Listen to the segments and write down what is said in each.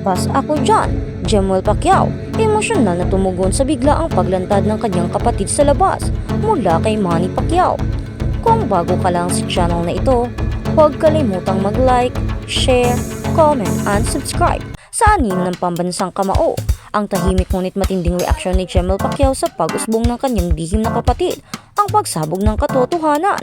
Labas ako dyan, Jemuel Pacquiao, emosyonal na tumugon sa biglaang paglantad ng kanyang kapatid sa labas mula kay Manny Pacquiao. Kung bago ka lang sa channel na ito, huwag kalimutang mag-like, share, comment, and subscribe sa anim ng pambansang kamao. Ang tahimik ngunit matinding reaksyon ni Jemuel Pacquiao sa pag-usbong ng kanyang lihim na kapatid, ang pagsabog ng katotohanan.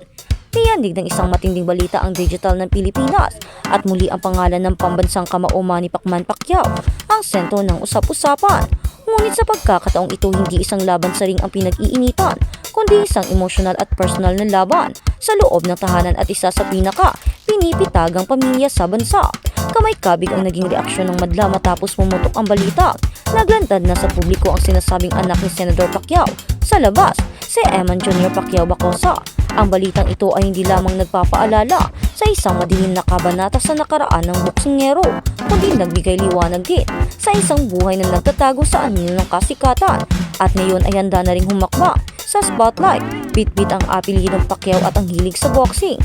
Niyandig ng isang matinding balita ang digital ng Pilipinas at muli ang pangalan ng pambansang kamao Manny Pacquiao ang sentro ng usap-usapan. Ngunit sa pagkakataong ito, hindi isang laban sa ring ang pinag-iinitan, kundi isang emosyonal at personal na laban sa loob ng tahanan at isa sa pinipitagang pamilya sa bansa. Kamay-kabig ang naging reaksyon ng madla matapos pumutok ang balita. Naglantad na sa publiko ang sinasabing anak ni Senador Pacquiao sa labas, si Eman Jr. Pacquiao Bacosa. Ang balitang ito ay hindi lamang nagpapaalala sa isang madilim na kabanata sa nakaraan ng boksingero, kundi nagbigay liwanag din sa isang buhay na nagtatago sa anino ng kasikatan at ngayon ay handa na ring humakbang sa spotlight. Bit-bit ang apelyidong Pacquiao at ang hilig sa boxing.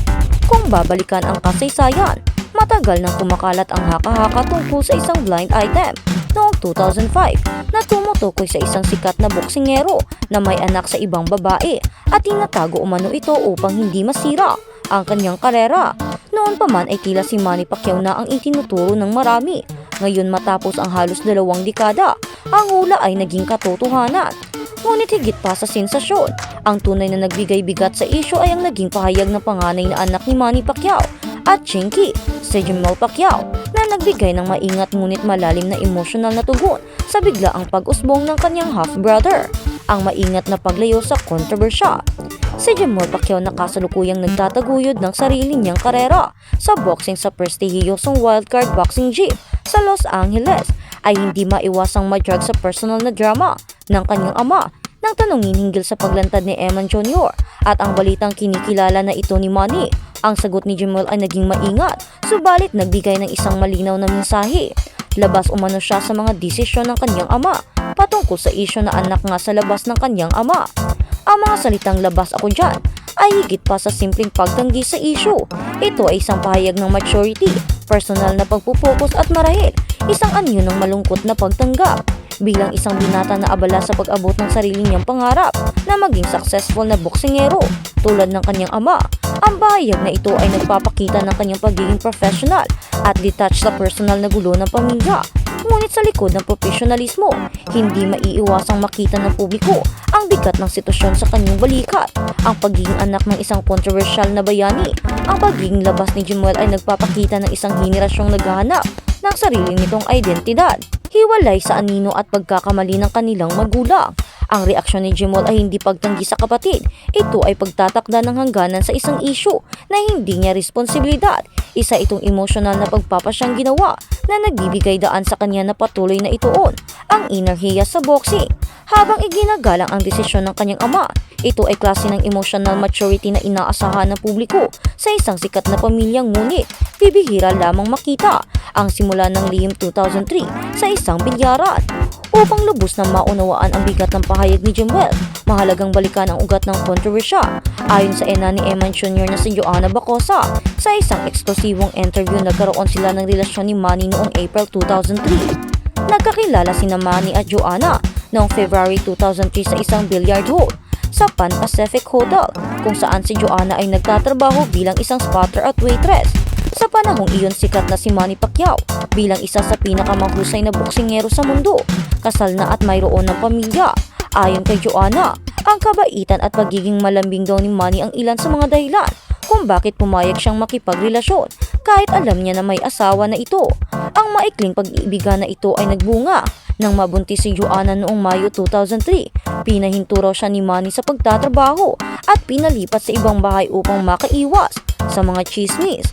Kung babalikan ang kasaysayan, matagal nang kumakalat ang haka-haka tungkol sa isang blind item noong 2005 na tumutukoy sa isang sikat na boksingero na may anak sa ibang babae at tinatago umano ito upang hindi masira ang kanyang karera. Noon pa man ay tila si Manny Pacquiao na ang itinuturo ng marami. Ngayon matapos ang halos 2 dekada, ang hula ay naging katotohanan. Ngunit higit pa sa sensasyon, ang tunay na nagbigay bigat sa isyu ay ang naging pahayag ng panganay na anak ni Manny Pacquiao at Chinky, si Jemuel Pacquiao, na nagbigay ng maingat ngunit malalim na emosyonal na tugon sa biglaang pag-usbong ng kanyang half-brother, ang maingat na paglayo sa kontrobersya. Si Jemuel Pacquiao na kasalukuyang nagtataguyod ng sarili niyang karera sa boxing sa prestihiyosong wildcard boxing gym sa Los Angeles ay hindi maiwasang madrag sa personal na drama ng kanyang ama nang tanungin hinggil sa paglantad ni Eman Jr. at ang balitang kinikilala na ito ni Manny. Ang sagot ni Jemuel ay naging maingat, subalit nagbigay ng isang malinaw na mensahe. Labas umano siya sa mga desisyon ng kanyang ama patungkol sa isyu na anak nga sa labas ng kanyang ama. Ang mga salitang labas ako dyan ay higit pa sa simpleng pagtanggi sa isyu. Ito ay isang pahayag ng maturity, personal na pagpupokus at marahil isang anyo ng malungkot na pagtanggap. Bilang isang binata na abala sa pag-abot ng sarili niyang pangarap na maging successful na boksingero tulad ng kanyang ama, ang bahayag na ito ay nagpapakita ng kanyang pagiging professional at detached sa personal na gulo ng pamilya. Ngunit sa likod ng profesionalismo, hindi maiiwasang makita ng publiko ang bigat ng sitwasyon sa kanyang balikat. Ang pagiging anak ng isang kontrobersyal na bayani, ang pagiging labas ni Jemuel ay nagpapakita ng isang henerasyong naghahanap ng sarili nitong identidad, hiwalay sa anino at pagkakamali ng kanilang magulang. Ang reaksyon ni Jemuel ay hindi pagtanggi sa kapatid. Ito ay pagtatakda ng hangganan sa isang isyu na hindi niya responsibilidad. Isa itong emosyonal na pagpapasyang ginawa na nagbibigay daan sa kanya na patuloy na ituon ang inner hiya sa boxing. Habang iginagalang ang desisyon ng kanyang ama, ito ay klase ng emotional maturity na inaasahan ng publiko sa isang sikat na pamilyang ngunit bibihira lamang makita ang simula ng lihim 2003 sa isang bilyaran. Upang lubos na maunawaan ang bigat ng pahayag ni Jemuel, mahalagang balikan ang ugat ng kontrobersya. Ayon sa ina ni Eman Jr. na si Joanna Bacosa, sa isang eksklusibong interview nagkaroon sila ng relasyon ni Manny noong April 2003. Nagkakilala sina Manny at Joanna noong February 2003 sa isang billiard hall sa Pan Pacific Hotel, kung saan si Joanna ay nagtatrabaho bilang isang spotter at waitress. Sa panahong iyon, sikat na si Manny Pacquiao bilang isa sa pinakamahusay na boksingero sa mundo, kasal na at mayroon ng pamilya. Ayon kay Joanna, ang kabaitan at pagiging malambing daw ni Manny ang ilan sa mga dahilan kung bakit pumayag siyang makipagrelasyon kahit alam niya na may asawa na ito. Ang maikling pag-iibigan na ito ay nagbunga nang mabuntis si Joanna noong Mayo 2003. Pinahinto raw siya ni Manny sa pagtatrabaho at pinalipat sa ibang bahay upang makaiwas sa mga chismis.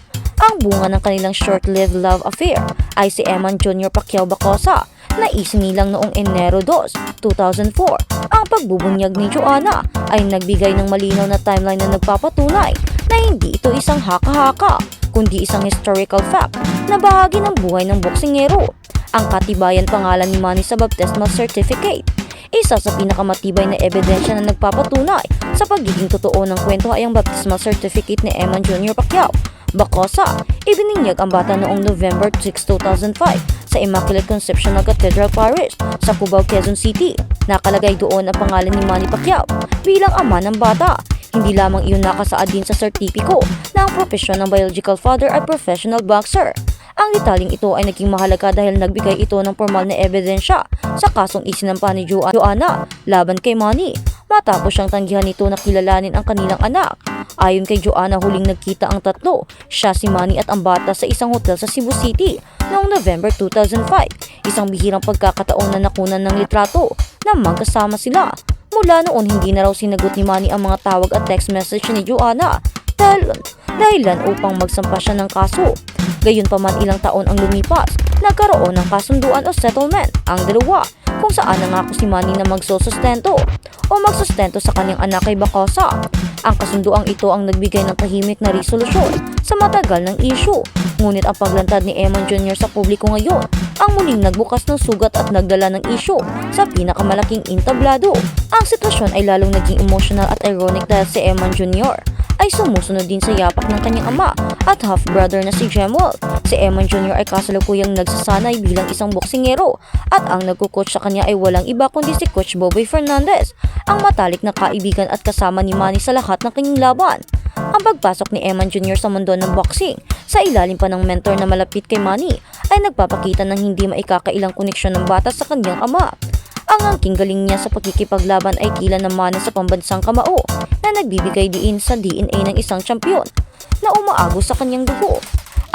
Ang bunga ng kanilang short-lived love affair ay si Eman Jr. Pacquiao Bacosa na isinilang noong Enero 2, 2004. Ang pagbubunyag ni Joanna ay nagbigay ng malinaw na timeline na nagpapatunay na hindi ito isang haka-haka, kundi isang historical fact na bahagi ng buhay ng boksingero. Ang katibayan pangalan ni Manny sa baptismal certificate. Isa sa pinakamatibay na ebidensya na nagpapatunay sa pagiging totoo ng kwento ay ang baptismal certificate ni Eman Jr. Pacquiao. Bacosa, ibininyag ang bata noong November 6, 2005 sa Immaculate Conception ng Cathedral Parish sa Cubao, Quezon City. Nakalagay doon ang pangalan ni Manny Pacquiao bilang ama ng bata. Hindi lamang iyon nakasaad din sa sertipiko na ang profesyon ng biological father ay professional boxer. Ang detaling ito ay naging mahalaga dahil nagbigay ito ng formal na ebidensya sa kasong isinampa ni Joanna laban kay Manny matapos siyang tanggihan nito na kilalanin ang kanilang anak. Ayon kay Joanna, huling nagkita ang tatlo, siya, si Manny at ang bata, sa isang hotel sa Cebu City noong November 2005. Isang bihirang pagkakataon na nakunan ng litrato na magkasama sila. Mula noon, hindi na raw sinagot ni Manny ang mga tawag at text message ni Joanna dahilan upang magsampa siya ng kaso. Gayunpaman, ilang taon ang lumipas, nagkaroon ng kasunduan o settlement ang dalawa kung saan nangako si Manny na magsustento sa kanyang anak kay Bacosa. Ang kasunduang ito ang nagbigay ng tahimik na resolusyon sa matagal ng issue. Ngunit ang paglantad ni Eman Jr. sa publiko ngayon ang muling nagbukas ng sugat at nagdala ng issue sa pinakamalaking entablado. Ang sitwasyon ay lalong naging emotional at ironic dahil si Eman Jr. ay sumusunod din sa yapak ng kanyang ama at half-brother na si Jemuel. Si Eman Jr. ay kasalukuyang nagsasanay bilang isang boksingero at ang nagkukoach sa kanya ay walang iba kundi si Coach Bobby Fernandez, ang matalik na kaibigan at kasama ni Manny sa lahat ng kanyang laban. Ang pagpasok ni Eman Jr. sa mundo ng boxing sa ilalim pa ng mentor na malapit kay Manny ay nagpapakita ng hindi maikakailang koneksyon ng bata sa kanyang ama. Ang angking galing niya sa pagkikipaglaban ay tila namana sa pambansang kamao na nagbibigay diin sa DNA ng isang champion na umaagos sa kanyang dugo.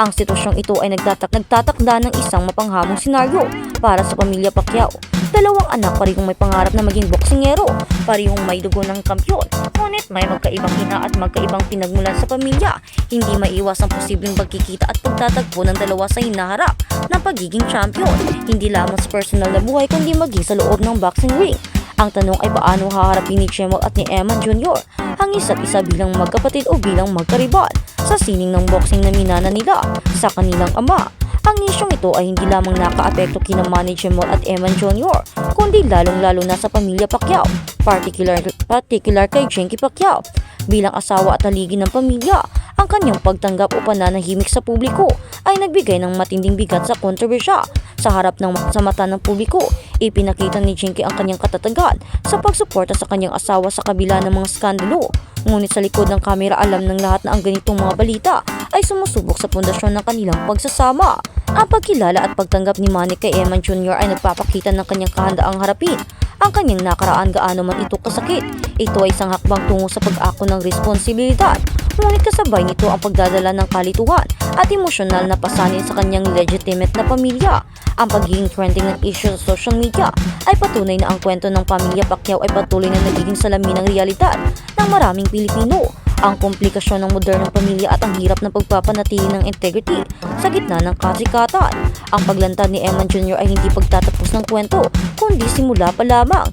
Ang sitwasyong ito ay nagtatakda ng isang mapanghamong senaryo para sa pamilya Pacquiao. Dalawang anak, parehong may pangarap na maging boksingero, parehong may dugo ng kampiyon, ngunit may magkaibang ina at magkaibang pinagmulan sa pamilya. Hindi maiwas ang posibleng pagkikita at pagtatagpo ng dalawa sa hinaharap ng pagiging champion, hindi lamang sa personal na buhay kundi maging sa loob ng boxing ring. Ang tanong ay paano haharapin ni Jemuel at ni Eman Jr. ang isa't isa bilang magkapatid o bilang magkaribal sa sining ng boxing na minana nila sa kanilang ama. Ang isyong ito ay hindi lamang nakaapekto kina Manny, Jemuel at Eman Jr. kundi lalong-lalo na sa pamilya Pacquiao, particular kay Jenky Pacquiao. Bilang asawa at haligi ng pamilya, ang kanyang pagtanggap o pananahimik sa publiko ay nagbigay ng matinding bigat sa kontrobersya. Sa mata ng publiko, ipinakita ni Jenky ang kanyang katatagan sa pagsuporta sa kanyang asawa sa kabila ng mga skandalo. Ngunit sa likod ng kamera, alam ng lahat na ang ganitong mga balita ay sumusubok sa pundasyon ng kanilang pagsasama. Ang pagkilala at pagtanggap ni Manny kay Eman Jr. ay nagpapakita ng kanyang kahandaang harapin ang kanyang nakaraan, gaano man ito kasakit. Ito ay isang hakbang tungo sa pag-ako ng responsibilidad. Ngunit kasabay nito ang pagdadala ng kalituhan at emosyonal na pasanin sa kanyang legitimate na pamilya. Ang pagiging trending ng issue sa social media ay patunay na ang kwento ng pamilya Pacquiao ay patuloy na nagiging salamin ng realidad ng maraming Pilipino. Ang komplikasyon ng modernong pamilya at ang hirap ng pagpapanatili ng integrity sa gitna ng kasikatan. Ang paglantad ni Eman Jr. ay hindi pagtatapos ng kwento, kundi simula pa lamang.